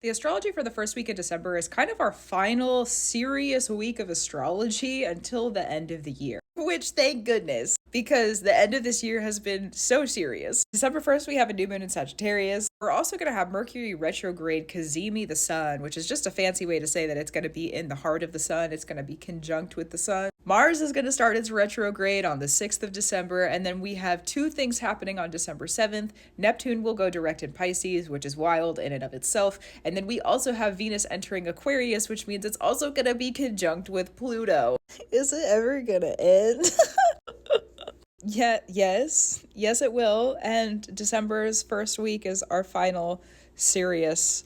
The astrology for the first week of December is kind of our final serious week of astrology until the end of the year, which thank goodness, because the end of this year has been so serious. December 1st, we have a new moon in Sagittarius. We're also going to have Mercury retrograde Kazemi the sun, which is just a fancy way to say that it's going to be in the heart of the sun. It's going to be conjunct with the sun. Mars is going to start its retrograde on the 6th of December, and then we have two things happening on December 7th. Neptune will go direct in Pisces, which is wild in and of itself, and then we also have Venus entering Aquarius, which means it's also going to be conjunct with Pluto. Is it ever going to end? Yes, it will. And December's first week is our final serious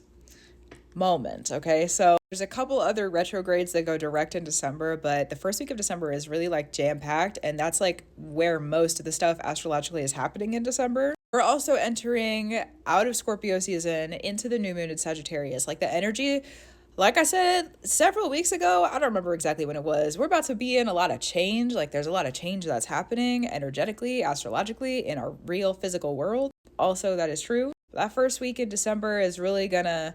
moment. Okay, so there's a couple other retrogrades that go direct in December, but the first week of December is really like jam-packed, and that's like where most of the stuff astrologically is happening in December. We're also entering out of Scorpio season into the new moon in Sagittarius. Like the energy, like I said several weeks ago, I don't remember exactly when it was, we're about to be in a lot of change. Like there's a lot of change that's happening energetically, astrologically, in our real physical world. Also, that is true. That first week in December is really gonna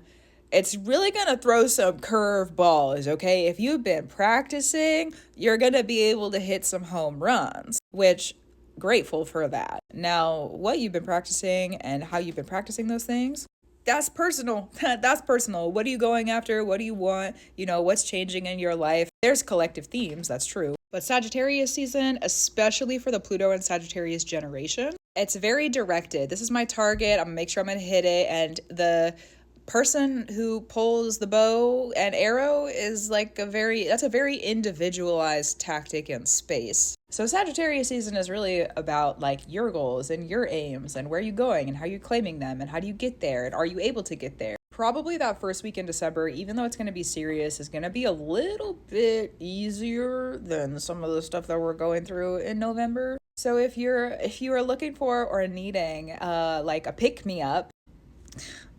throw some curveballs, okay? If you've been practicing, you're gonna be able to hit some home runs, which grateful for that. Now, what you've been practicing and how you've been practicing those things, that's personal. That's personal. What are you going after? What do you want? What's changing in your life? There's collective themes, that's true. But Sagittarius season, especially for the Pluto and Sagittarius generation, it's very directed. This is my target. I'm gonna make sure I'm gonna hit it. And the person who pulls the bow and arrow is that's a very individualized tactic in space. So Sagittarius season is really about like your goals and your aims and where you're going and how you're claiming them and how do you get there and are you able to get there. Probably that first week in December, even though it's going to be serious, is going to be a little bit easier than some of the stuff that we're going through in November. So if you are looking for or needing like a pick me up,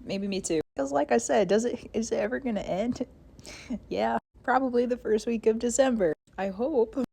maybe me too. Because like I said, is it ever going to end? Yeah, probably the first week of December. I hope.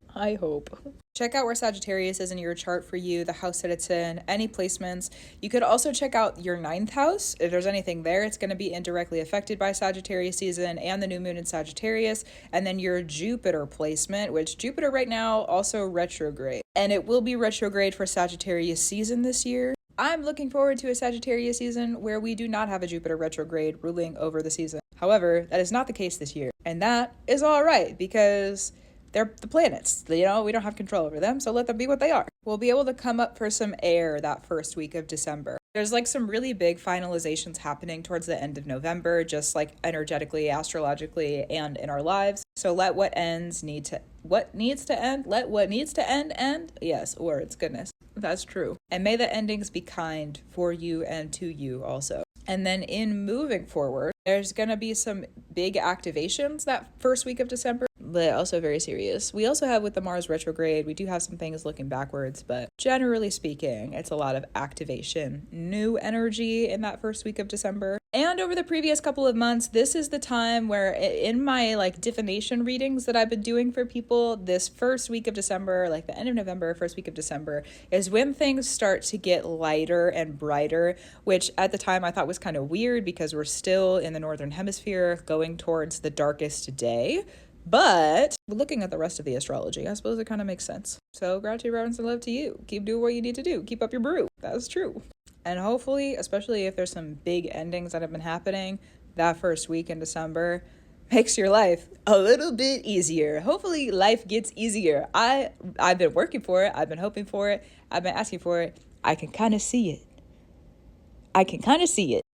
Check out where Sagittarius is in your chart for you, the house that it's in, any placements. You could also check out your 9th house. If there's anything there, it's going to be indirectly affected by Sagittarius season and the new moon in Sagittarius. And then your Jupiter placement, which Jupiter right now also retrograde. And it will be retrograde for Sagittarius season this year. I'm looking forward to a Sagittarius season where we do not have a Jupiter retrograde ruling over the season. However, that is not the case this year. And that is all right because they're the planets. We don't have control over them, so let them be what they are. We'll be able to come up for some air that first week of December. There's like some really big finalizations happening towards the end of November, just like energetically, astrologically, and in our lives. So let what needs to end. Yes, words, goodness. That's true. And may the endings be kind for you and to you also. And then in moving forward, there's going to be some big activations that first week of December, but also very serious. We also have with the Mars retrograde, we do have some things looking backwards, but generally speaking, it's a lot of activation, new energy in that first week of December. And over the previous couple of months, this is the time where in my like divination readings that I've been doing for people, this first week of December, like the end of November, first week of December, is when things start to get lighter and brighter, which at the time I thought was kind of weird because we're still in the Northern Hemisphere going towards the darkest day. But looking at the rest of the astrology, I suppose it kind of makes sense. So gratitude, reverence, and love to you. Keep doing what you need to do. Keep up your brew. That's true. And hopefully, especially if there's some big endings that have been happening, that first week in December makes your life a little bit easier. Hopefully life gets easier. I've been working for it. I've been hoping for it. I've been asking for it. I can kind of see it.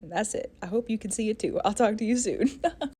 And that's it. I hope you can see it too. I'll talk to you soon.